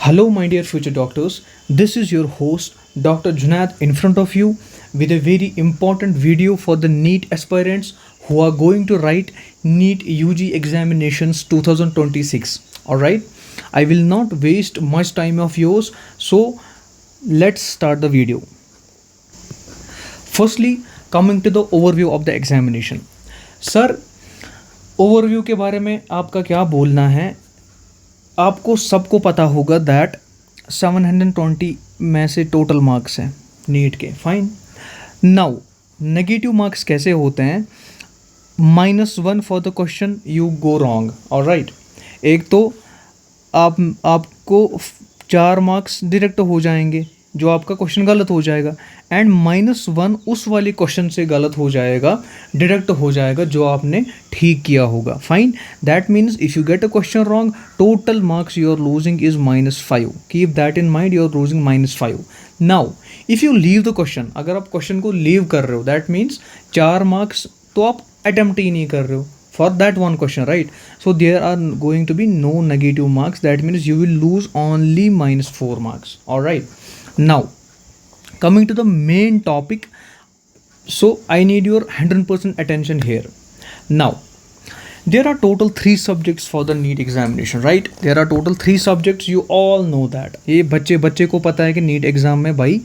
Hello, my dear future doctors. This is your host, Dr. Junaid, in front of you with a very important video for the NEET aspirants who are going to write NEET UG examinations 2026. Alright, I will not waste much time of yours, so let's start the video. Firstly, coming to the overview of the examination. Sir, overview के बारे में आपका क्या बोलना है? आपको सबको पता होगा दैट 720 में से टोटल मार्क्स हैं नीट के. फाइन. नाउ नेगेटिव मार्क्स कैसे होते हैं? -1 for the question you go wrong. Alright, एक तो आपको 4 मार्क्स डायरेक्ट हो जाएंगे जो आपका क्वेश्चन गलत हो जाएगा, एंड -1 उस वाले क्वेश्चन से गलत हो जाएगा, डिडक्ट हो जाएगा जो आपने ठीक किया होगा. Fine. That means if you get a question wrong, total marks you are losing is -5. Keep that in mind, you are losing -5. Now if you leave the question, अगर आप क्वेश्चन को लीव कर रहे हो, दैट मीन्स 4 मार्क्स तो आप attempt ही नहीं कर रहे हो for that one question, right? So there are going to be no negative marks. That means you will lose only -4 marks. All right. Now coming to the main topic, so I need your 100% attention here. Now there are total 3 subjects for the NEET examination, right? There are total 3 subjects. You all know that. ये बच्चे को पता है कि NEET exam में भाई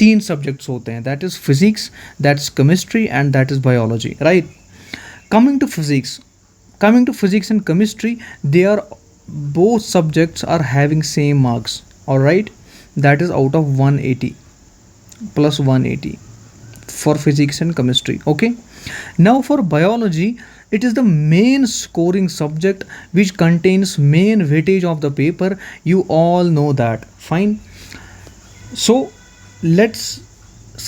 3 subjects होते हैं. That is physics, that's chemistry, and that is biology, right? Coming to physics and chemistry, they are both subjects are having same marks. All right, that is out of 180 plus 180 for physics and chemistry. Okay, now for biology, it is the main scoring subject which contains main weightage of the paper. You all know that. Fine. So let's,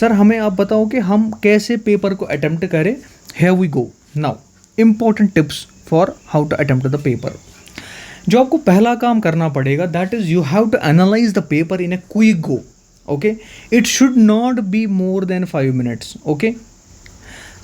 sir हमें आप बताओ कि हम कैसे paper को attempt करें. Here we go. Now important tips for how to attempt the paper. जो आपको पहला काम करना पड़ेगा, that is you have to analyze the paper in a quick go. Okay, it should not be more than 5 minutes. Okay,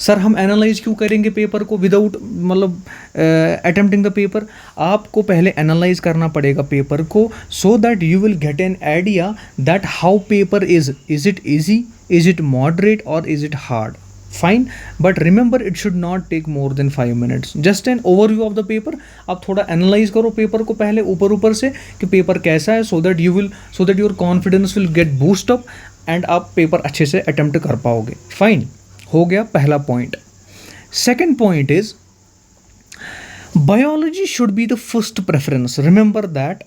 sir हम analyse क्यों करेंगे paper को विदाउट मतलब अटेम्प्टिंग द पेपर? आपको पहले एनालाइज करना पड़ेगा पेपर को, so that you will get an idea that how paper is it easy, is it moderate और is it hard. Fine. But remember it should not take more than 5 minutes. Just an overview of the paper. आप थोड़ा analyse करो paper को पहले ऊपर से कि paper कैसा है, so that your confidence will get boost up and आप पेपर अच्छे से अटेम्प्ट कर पाओगे. फाइन. हो गया पहला point. Second point is biology should be the first preference. Remember that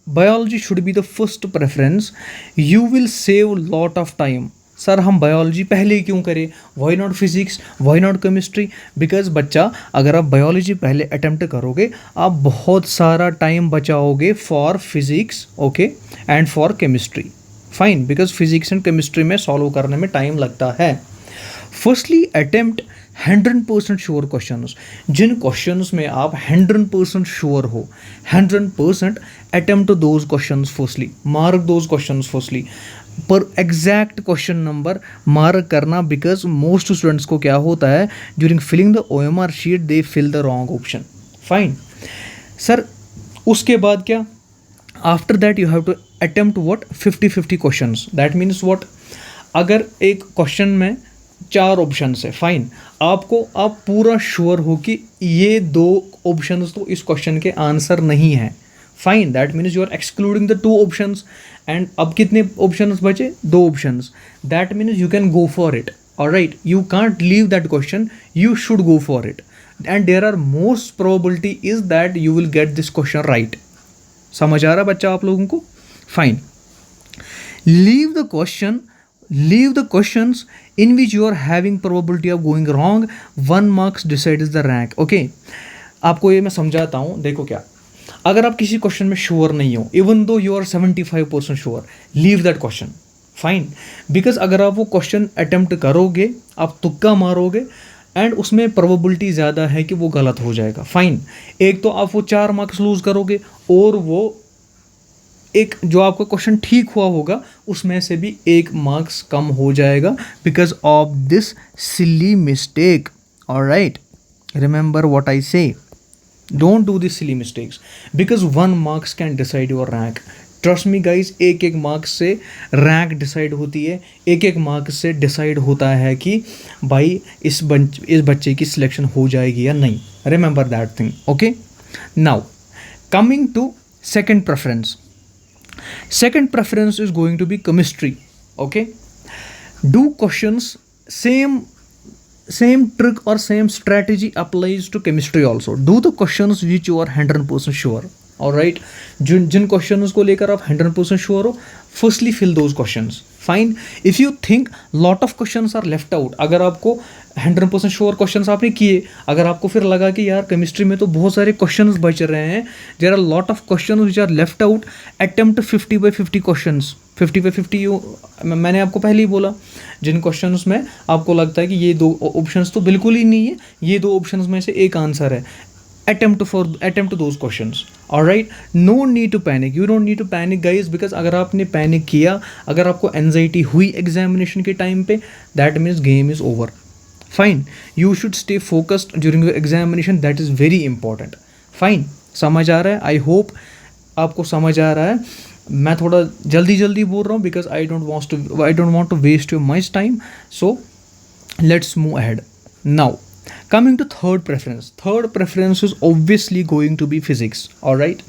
biology should be the first preference. You will save lot of time. Sir हम biology पहले क्यों करें? Why not physics, why not chemistry? Because बच्चा, अगर आप biology पहले attempt करोगे, आप बहुत सारा टाइम बचाओगे for physics, okay, and for chemistry. Fine. Because physics and chemistry में सॉल्व करने में टाइम लगता है. Firstly attempt 100% sure questions. जिन क्वेश्चंस में आप 100% श्योर हो, 100% attempt those questions firstly, mark those questions firstly. पर एग्जैक्ट क्वेश्चन नंबर मार्क करना, बिकॉज मोस्ट स्टूडेंट्स को क्या होता है, during filling the OMR sheet they fill the wrong option. Fine. Sir उसके बाद क्या? After that you have to attempt what 50-50 questions. That means what? अगर एक क्वेश्चन में 4 ऑप्शन है, फाइन, आप पूरा श्योर हो कि ये 2 ऑप्शन तो इस क्वेश्चन के आंसर नहीं है. Fine. That means you are excluding the 2 options. And अब कितने ऑप्शंस बचे? 2 options. That means you can go for it. Alright, you can't leave that question, you should go for it. And there are most probability is that you will get this question right. समझ आ रहा बच्चा आप लोगों को? Fine. Leave the questions in which you are having probability of going wrong. 1 marks decides the rank. Okay, आपको ये मैं समझाता हूँ. देखो क्या, अगर आप किसी क्वेश्चन में श्योर नहीं हो, even though you are 75% sure, leave that question. Fine. Because अगर आप वो क्वेश्चन अटेम्प्ट करोगे, आप तुक्का मारोगे, एंड उसमें प्रोबेबिलिटी ज़्यादा है कि वो गलत हो जाएगा. फाइन. एक तो आप वो 4 मार्क्स लूज करोगे, और वो एक जो आपका क्वेश्चन ठीक हुआ होगा उसमें से भी 1 मार्क्स कम हो जाएगा because of this silly mistake. Alright, remember what I से. Don't do these silly mistakes because 1 marks can decide your rank. Trust me guys, एक एक मार्क्स से रैंक डिसाइड होती है, एक एक मार्क्स से डिसाइड होता है कि भाई इस बच्चे की सिलेक्शन हो जाएगी या नहीं. Remember that thing. Okay, now coming to second preference. Second preference is going to be chemistry. Okay, do questions same trick or same strategy applies to chemistry also. Do the questions which you are 100% sure. Alright, जिन questions को लेकर आप 100% sure हो, firstly fill those questions. Fine. If you think lot of questions are left out, अगर आपको 100% sure questions आपने किए, अगर आपको फिर लगा कि यार केमिस्ट्री में तो बहुत सारे क्वेश्चंस बच रहे हैं, there are lot of questions which are left out, attempt 50/50 questions. 50/50 मैंने आपको पहले ही बोला, जिन क्वेश्चंस में आपको लगता है कि ये दो ऑप्शंस तो बिल्कुल ही नहीं है, ये दो ऑप्शंस में से एक आंसर है, attempt those questions. All right, no need to panic. You don't need to panic guys, because अगर आपने पैनिक किया, अगर आपको एंजाइटी हुई एग्जामिनेशन के टाइम पे, that means game is over. Fine, you should stay focused during your examination. That is very important. Fine, समझ आ रहा है? I hope आपको समझ आ रहा है. मैं थोड़ा जल्दी बोल रहा हूँ because I don't want to waste your much time. So let's move ahead. Now coming to third preference is obviously going to be physics. All right,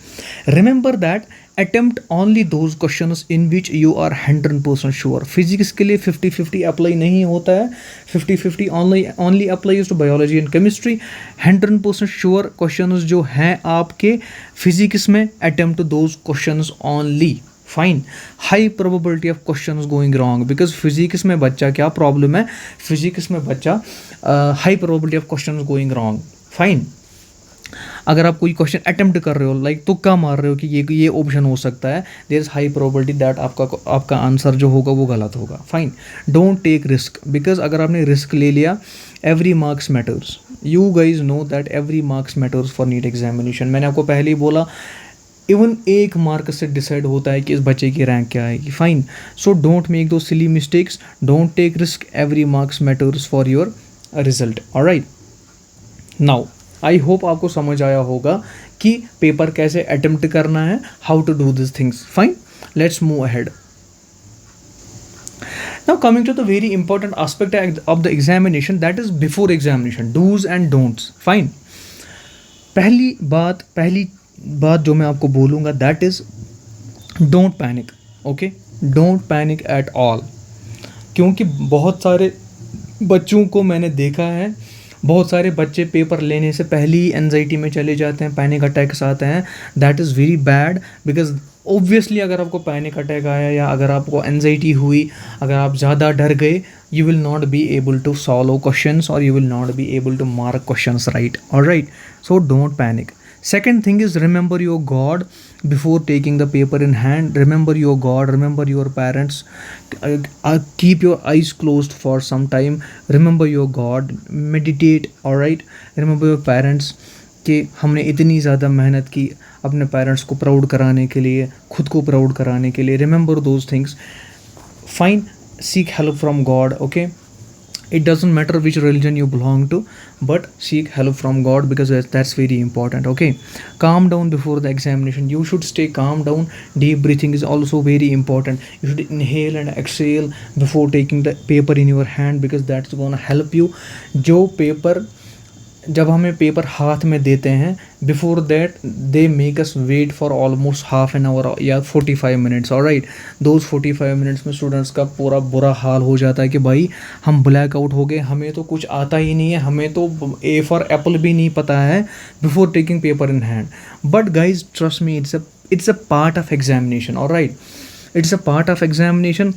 remember that attempt only those questions in which you are 100% sure. physics के लिए 50/50 apply नहीं होता है, 50/50 only applies to biology and chemistry. 100% sure questions जो हैं आपके physics में, attempt those questions only. Fine. High probability of question going wrong, because physics में बच्चा क्या प्रॉब्लम है, फिजिक्स में बच्चा high probability of question going wrong. Fine. अगर आप कोई क्वेश्चन अटेम्प्ट कर रहे हो, लाइक तुक्का मार रहे हो कि ये ऑप्शन हो सकता है, there is high probability that आपका आंसर जो होगा वो गलत होगा. Fine. Don't take risk, because अगर आपने रिस्क ले लिया, every marks matters. You guys know that every marks matters for NEET examination. मैंने आपको पहले ही बोला, इवन एक मार्क से डिसाइड होता है कि इस बच्चे की रैंक क्या आएगी. Fine. So don't make those silly mistakes, don't take risk, every marks matters for your result. Alright, now I hope आपको समझ आया होगा कि पेपर कैसे अटेम्प्ट करना है, how to do this things. Fine, let's move ahead. Now coming to the very important aspect of the examination, that is before examination, do's and don'ts. Fine. पहली बात जो मैं आपको बोलूँगा, that is don't panic. Okay, don't panic at all. क्योंकि बहुत सारे बच्चों को मैंने देखा है, बहुत सारे बच्चे पेपर लेने से पहले ही एनजाइटी में चले जाते हैं, पैनिक अटैक्स आते हैं. That is very bad, because obviously अगर आपको पैनिक अटैक आया या अगर आपको एनजाइटी हुई, अगर आप ज़्यादा डर गए, you will not be able to solve questions or you will not be able to mark questions right. All right, so don't panic. Second thing is, remember your God before taking the paper in hand. Remember your God, remember your parents. Keep your eyes closed for some time. Remember your God, meditate. All right, remember your parents कि हमने इतनी ज़्यादा मेहनत की अपने parents को proud कराने के लिए, खुद को प्राउड कराने के लिए. Remember those things. Fine. seek help from God. Okay, it doesn't matter which religion you belong to, but seek help from God, because that's very important. Okay, calm down before the examination. You should stay calm down. Deep breathing is also very important. You should inhale and exhale before taking the paper in your hand, because that's gonna help you. जब हमें paper हाथ में देते हैं, before that they make us wait for almost half an hour या 45 minutes. Alright, those 45 minutes में students का पूरा बुरा हाल हो जाता है कि भाई हम ब्लैक आउट हो गए, हमें तो कुछ आता ही नहीं है, हमें तो ए फॉर एप्पल भी नहीं पता है before taking paper in hand. But guys trust me, it's a part of examination. Alright, it's a part of examination.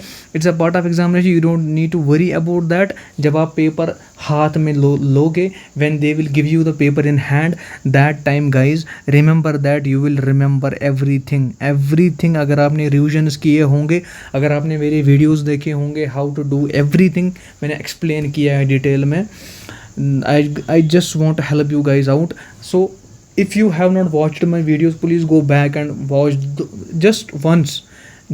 You don't need to worry about that. जब आप पेपर हाथ में लोगे, when they will give you the paper in hand, that time guys remember that you will remember everything. अगर आपने revisions किए होंगे, अगर आपने मेरे videos देखे होंगे, how to do everything मैंने explain किया है डिटेल में. I just want to help you guys out. So if you have not watched my videos, please go back and watch just once.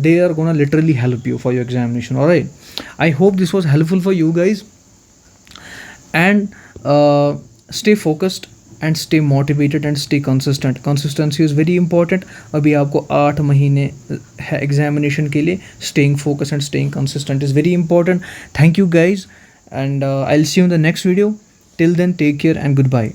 They are gonna literally help you for your examination. All right, I hope this was helpful for you guys, and stay focused and stay motivated and stay consistent. Consistency is very important. अभी आपको 8 महीने है examination के लिए. Staying focus and staying consistent is very important. Thank you guys, and I'll see you in the next video. Till then, take care and goodbye.